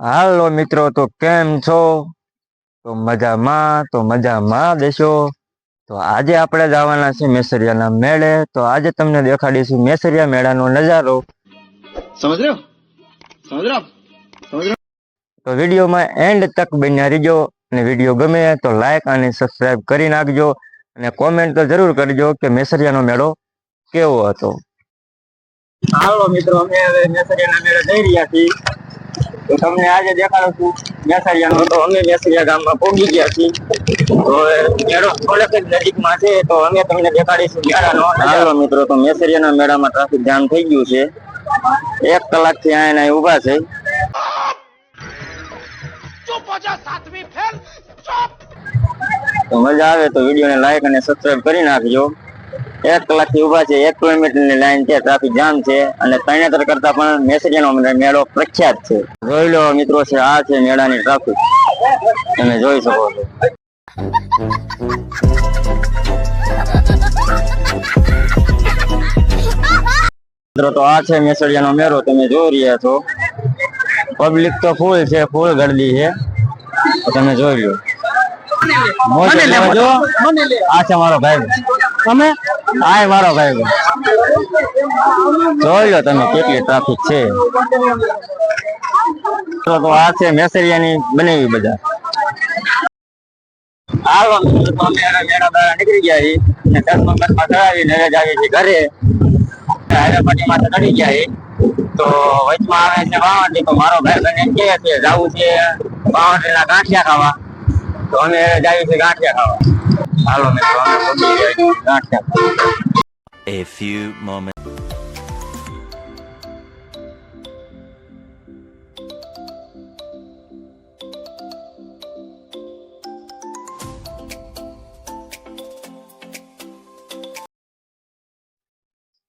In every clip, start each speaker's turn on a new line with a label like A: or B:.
A: હાલો મિત્રો, તો કેમ છો? તો મજામાં દેશો. તો આજે આપણે જવાના છે મેસરિયાના મેળે. તો આજે તમને દેખાડીશું મેસરિયા મેળાનો નજારો.
B: समझ रहे हो समझ रहे हो आप समझ रहे हो।
A: તો વિડીયોમાં એન્ડ તક બન્યા રહીજો, અને વિડીયો ગમે તો લાઈક અને સબસ્ક્રાઇબ કરી નાખજો, અને કોમેન્ટ તો જરૂર કરજો કે મેસરિયાનો મેળો કેવો હતો. હાલો મિત્રો, અમે હવે મેસરિયાના મેળે જઈ રહ્યા છીએ. તો તમને આજે દેખાડું છું મેસરિયાનો. તો અમે મેસરિયા ગામમાં પહોંચી ગયા છીએ. તો મેળો થોડેક જ નજીકમાં છે, તો અમે તમને દેખાડીશું મેળાનો. હાલો મિત્રો, તો મેસરિયાના મેળામાં ટ્રાફિક જામ થઈ ગયું છે. 1 કલાકથી અહીંયા ઉભા છે. તો મજા આવે તો વિડીયોને લાઈક અને સબસ્ક્રાઇબ કરી નાખજો. 1 કલાકથી ઉભા છે. 1 કિલોમીટરની લાઈન છે, ટ્રાફિક જામ છે, અને તરણેતર કરતા પણ મેસરિયાનો મેળો પ્રખ્યાત છે. જોઈ લો મિત્રો, છે આ છે મેળાની ટ્રાફિક, તમે જોઈ શકો છો. મિત્રો, તો આ છે મેસરિયાનો મેળો, તમે જોઈ રહ્યા છો. પબ્લિક તો ફૂલ છે, ફૂલ ગરદી છે, તો તમે જોઈ લો. આ છે મારો ભાઈ, તમે આ મારો ભાઈ, જોઈ લો તમે કેટલી ટ્રાફિક છે. તો આ છે મેસરિયાની બનેવી બજાર. હાલો મિત્રો, અમે મેળા બહાર નીકળી ગયા છીએ, અને 10 નંબરમાં ચડાવીને હવે જ આવી છીએ ઘરે. હાઈવેપટ્ટીમાં ચડી ગયા છીએ. તો વચમાં આવે છે બાવંડી. તો મારો ભાઈ બને કહે છે જવું છે બાવંડીના ગાંઠિયા ખાવા. તો અમે જઈએ છીએ ગાંઠિયા ખાવા. હાલો મિત્રો, અમે પહોંચી ગયા છીએ ગાંઠિયા ખાવા.
C: A few moments.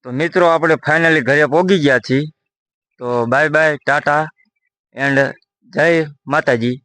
A: તો મિત્રો, આપણે ફાઇનલી ઘરે પહોંચી ગયા છીએ. તો બાય બાય, ટાટા એન્ડ જય માતાજી.